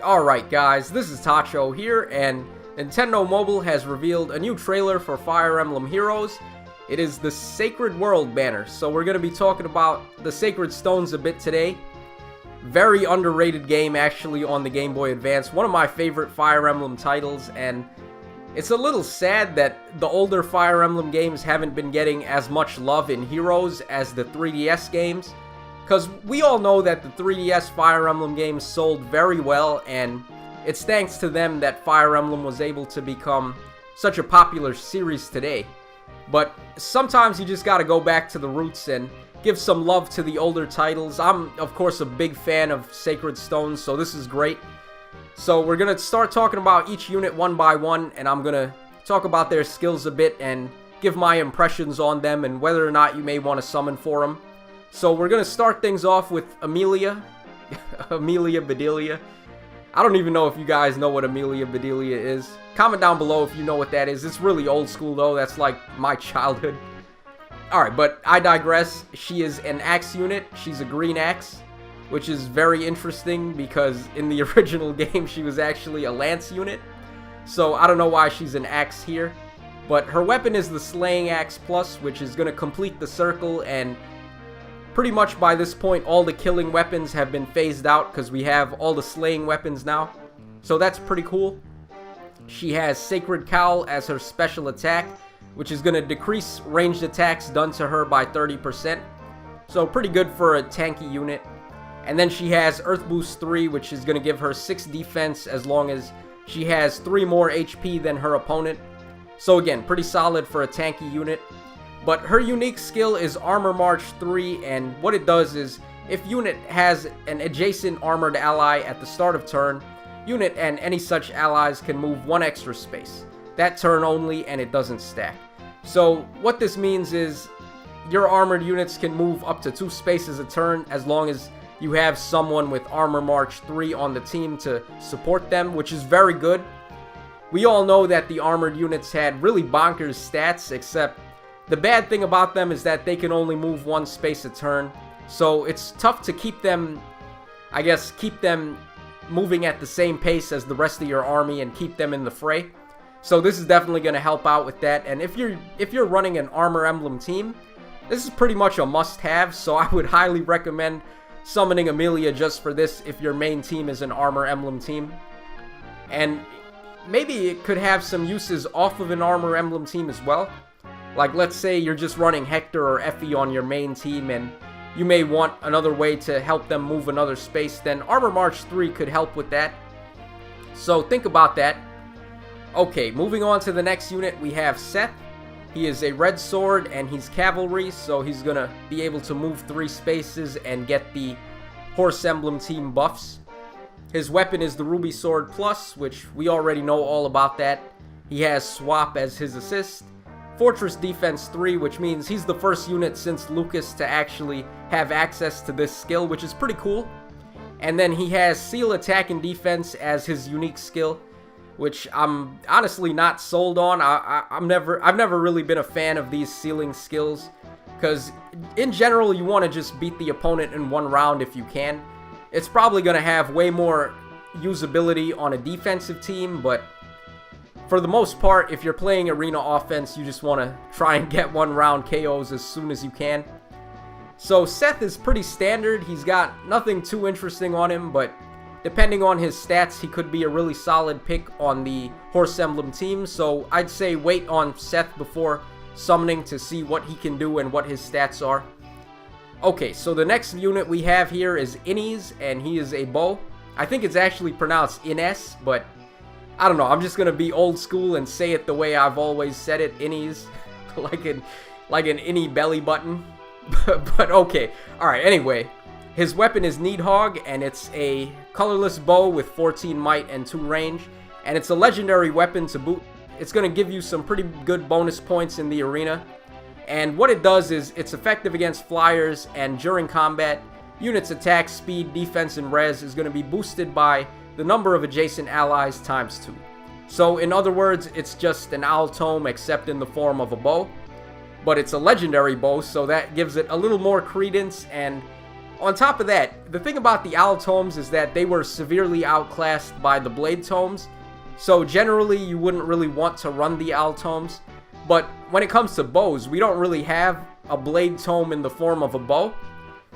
Alright guys, this is Tacho here, and Nintendo Mobile has revealed a new trailer for Fire Emblem Heroes. It is the Sacred World banner, so we're going to be talking about the Sacred Stones a bit today. Very underrated game actually on the Game Boy Advance, one of my favorite Fire Emblem titles, and it's a little sad that the older Fire Emblem games haven't been getting as much love in Heroes as the 3DS games. Because we all know that the 3DS Fire Emblem games sold very well, and it's thanks to them that Fire Emblem was able to become such a popular series today. But sometimes you just gotta go back to the roots and give some love to the older titles. I'm, of course, a big fan of Sacred Stones, so this is great. So we're gonna start talking about each unit one by one, and I'm gonna talk about their skills a bit and give my impressions on them and whether or not you may want to summon for them. So we're going to start things off with Amelia. Amelia Bedelia. I don't even know if you guys know what Amelia Bedelia is. Comment down below if you know what that is. It's really old school though. That's like my childhood. Alright, but I digress. She is an axe unit. She's a green axe, which is very interesting because in the original game she was actually a lance unit. So I don't know why she's an axe here. But her weapon is the Slaying Axe Plus, which is going to complete the circle, and pretty much by this point, all the killing weapons have been phased out because we have all the slaying weapons now. So that's pretty cool. She has Sacred Cowl as her special attack, which is going to decrease ranged attacks done to her by 30%. So pretty good for a tanky unit. And then she has Earth Boost 3, which is going to give her 6 defense as long as she has 3 more HP than her opponent. So again, pretty solid for a tanky unit. But her unique skill is Armor March 3, and what it does is, if unit has an adjacent armored ally at the start of turn, unit and any such allies can move 1 extra space. That turn only, and it doesn't stack. So what this means is, your armored units can move up to 2 spaces a turn as long as you have someone with Armor March 3 on the team to support them, which is very good. We all know that the armored units had really bonkers stats, except the bad thing about them is that they can only move 1 space a turn, so it's tough to keep them, I guess, keep them moving at the same pace as the rest of your army and keep them in the fray. So this is definitely going to help out with that, and if you're running an Armor Emblem team, this is pretty much a must-have, so I would highly recommend summoning Amelia just for this if your main team is an Armor Emblem team. And maybe it could have some uses off of an Armor Emblem team as well. Like, let's say you're just running Hector or Effie on your main team and you may want another way to help them move another space, then Armor March 3 could help with that. So think about that. Okay, moving on to the next unit, we have Seth. He is a red sword and he's cavalry, so he's gonna be able to move 3 spaces and get the Horse Emblem team buffs. His weapon is the Ruby Sword Plus, which we already know all about that. He has Swap as his assist. Fortress Defense 3, which means he's the first unit since Lucas to actually have access to this skill, which is pretty cool. And then he has Seal Attack and Defense as his unique skill, which I'm honestly not sold on. I've never really been a fan of these sealing skills, because in general you want to just beat the opponent in 1 round if you can. It's probably going to have way more usability on a defensive team, but for the most part, if you're playing arena offense, you just want to try and get 1 round KOs as soon as you can. So Seth is pretty standard. He's got nothing too interesting on him, but depending on his stats, he could be a really solid pick on the Horse Emblem team. So I'd say wait on Seth before summoning to see what he can do and what his stats are. Okay, so the next unit we have here is Innes, and he is a bow. I think it's actually pronounced Ines, but I don't know, I'm just going to be old school and say it the way I've always said it, Innies, like an innie belly button, but okay. Alright, anyway, his weapon is Needhog, and it's a colorless bow with 14 might and 2 range, and it's a legendary weapon to boot. It's going to give you some pretty good bonus points in the arena, and what it does is it's effective against flyers, and during combat, units' attack, speed, defense, and res is going to be boosted by the number of adjacent allies times 2. So in other words, it's just an owl tome except in the form of a bow. But it's a legendary bow, so that gives it a little more credence, and On top of that, the thing about the owl tomes is that they were severely outclassed by the blade tomes. So generally, you wouldn't really want to run the owl tomes. But when it comes to bows, we don't really have a blade tome in the form of a bow.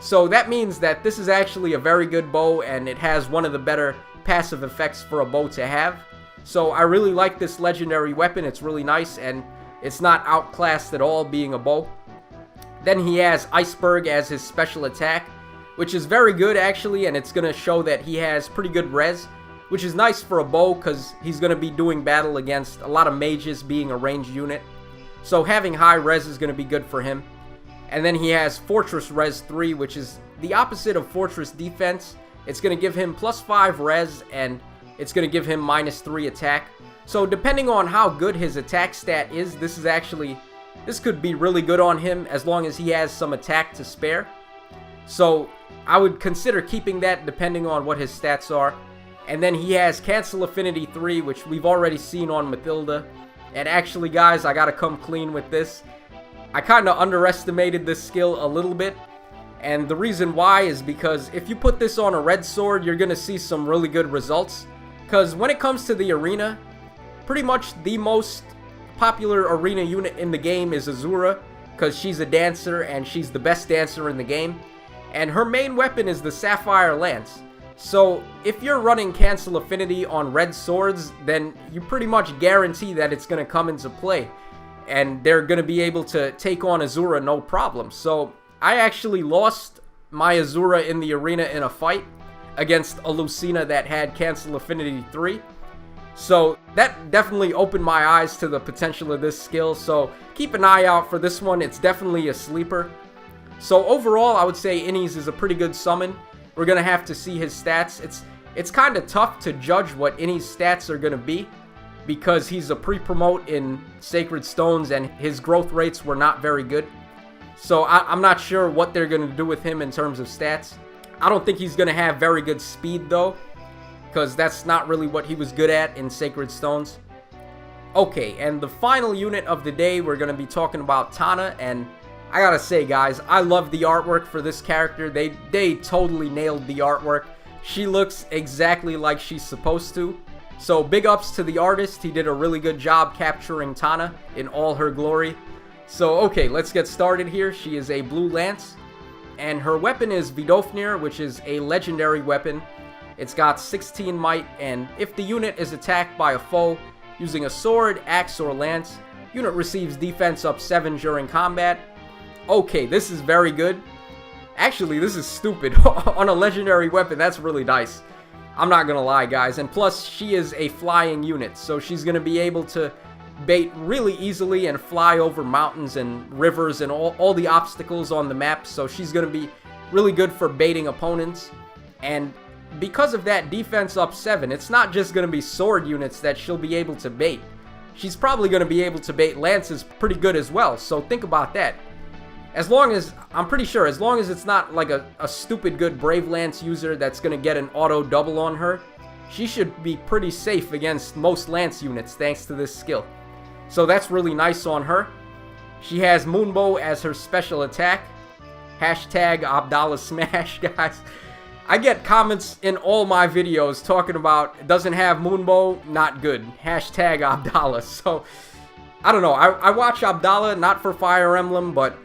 So that means that this is actually a very good bow, and it has one of the better passive effects for a bow to have. So I really like this legendary weapon. It's really nice, and it's not outclassed at all being a bow. Then he has Iceberg as his special attack, which is very good actually, and it's going to show that he has pretty good res, which is nice for a bow because he's going to be doing battle against a lot of mages being a ranged unit. So having high res is going to be good for him. And then he has Fortress Res 3, which is the opposite of Fortress Defense. It's going to give him +5 res, and it's going to give him -3 attack. So depending on how good his attack stat is, this could be really good on him as long as he has some attack to spare. So I would consider keeping that depending on what his stats are. And then he has Cancel Affinity 3, which we've already seen on Mathilda. And actually, guys, I gotta come clean with this. I kind of underestimated this skill a little bit. And the reason why is because if you put this on a red sword, you're gonna see some really good results. Because when it comes to the arena, pretty much the most popular arena unit in the game is Azura, because she's a dancer and she's the best dancer in the game. And her main weapon is the Sapphire Lance. So if you're running Cancel Affinity on red swords, then you pretty much guarantee that it's going to come into play. And they're going to be able to take on Azura no problem. So I actually lost my Azura in the arena in a fight against a Lucina that had Cancel Affinity 3. So that definitely opened my eyes to the potential of this skill. So keep an eye out for this one. It's definitely a sleeper. So overall, I would say Innies is a pretty good summon. We're going to have to see his stats. It's kind of tough to judge what Innies' stats are going to be because he's a pre-promote in Sacred Stones and his growth rates were not very good. So I'm not sure what they're going to do with him in terms of stats. I don't think he's going to have very good speed though, because that's not really what he was good at in Sacred Stones. Okay, and the final unit of the day, we're going to be talking about Tana, and I gotta say, guys, I love the artwork for this character. They totally nailed the artwork. She looks exactly like she's supposed to. So big ups to the artist. He did a really good job capturing Tana in all her glory. So okay, let's get started here. She is a blue lance, and her weapon is Vidofnir, which is a legendary weapon. It's got 16 might, and if the unit is attacked by a foe using a sword, axe, or lance, unit receives defense up 7 during combat. Okay, this is very good. Actually, this is stupid. On a legendary weapon, that's really nice. I'm not gonna lie, guys. And plus, she is a flying unit, so she's gonna be able to bait really easily and fly over mountains and rivers and all the obstacles on the map. So she's gonna be really good for baiting opponents. And because of that defense up 7, it's not just gonna be sword units that she'll be able to bait. She's probably gonna be able to bait lances pretty good as well, so think about that. As long as, I'm pretty sure, as long as it's not like a stupid good Brave Lance user that's going to get an auto double on her, she should be pretty safe against most Lance units thanks to this skill. So that's really nice on her. She has Moonbow as her special attack. Hashtag Abdallah Smash, guys. I get comments in all my videos talking about, doesn't have Moonbow, not good. Hashtag Abdallah. So, I don't know. I watch Abdallah, not for Fire Emblem, but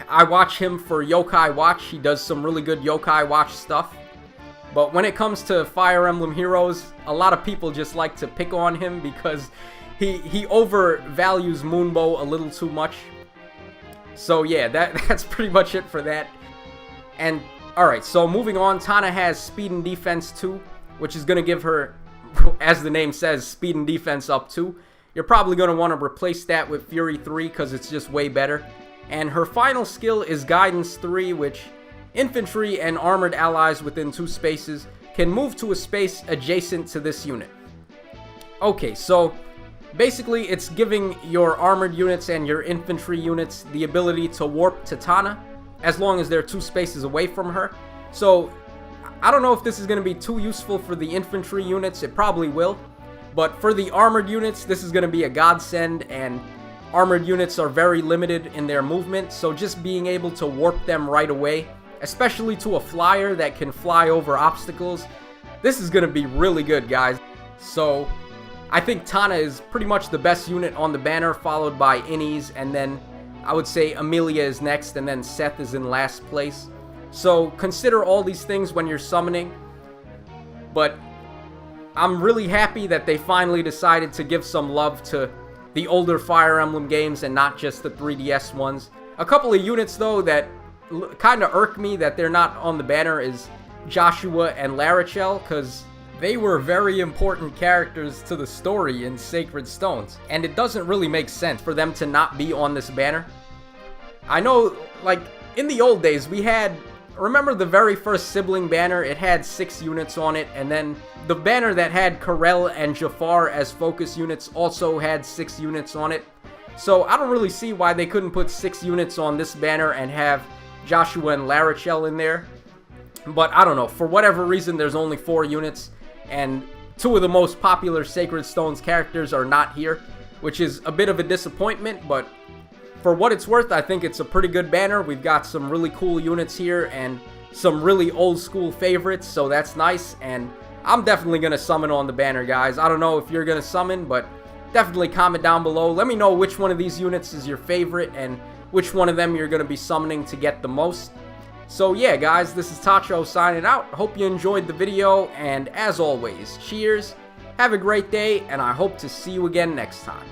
I watch him for Yokai Watch. He does some really good Yokai Watch stuff. But when it comes to Fire Emblem Heroes, a lot of people just like to pick on him because he overvalues Moonbow a little too much. So yeah, that's pretty much it for that. And alright, so moving on, Tana has Speed and Defense 2, which is going to give her, as the name says, Speed and Defense up 2. You're probably going to want to replace that with Fury 3 because it's just way better. And her final skill is Guidance 3, which infantry and armored allies within 2 spaces can move to a space adjacent to this unit. Okay, so basically it's giving your armored units and your infantry units the ability to warp to Tana as long as they're 2 spaces away from her. So I don't know if this is going to be too useful for the infantry units. It probably will. But for the armored units, this is going to be a godsend, and armored units are very limited in their movement, so just being able to warp them right away especially to a flyer that can fly over obstacles. This is going to be really good, guys. So I think Tana is pretty much the best unit on the banner, followed by Innies, and then I would say Amelia is next, and then Seth is in last place. So consider all these things when you're summoning. But I'm really happy that they finally decided to give some love to the older Fire Emblem games and not just the 3DS ones. A couple of units, though, that kind of irk me that they're not on the banner is Joshua and Larichel, because they were very important characters to the story in Sacred Stones, and it doesn't really make sense for them to not be on this banner. I know, like, in the old days, we had, remember the very first sibling banner? It had 6 units on it, and then the banner that had Karel and Jafar as focus units also had 6 units on it. So I don't really see why they couldn't put 6 units on this banner and have Joshua and Larichel in there. But I don't know, for whatever reason there's only 4 units, and 2 of the most popular Sacred Stones characters are not here, which is a bit of a disappointment, but for what it's worth, I think it's a pretty good banner. We've got some really cool units here and some really old school favorites, so that's nice, and I'm definitely going to summon on the banner, guys. I don't know if you're going to summon, but definitely comment down below. Let me know which one of these units is your favorite and which one of them you're going to be summoning to get the most. So yeah, guys, this is Tacho signing out. Hope you enjoyed the video, and as always, cheers, have a great day, and I hope to see you again next time.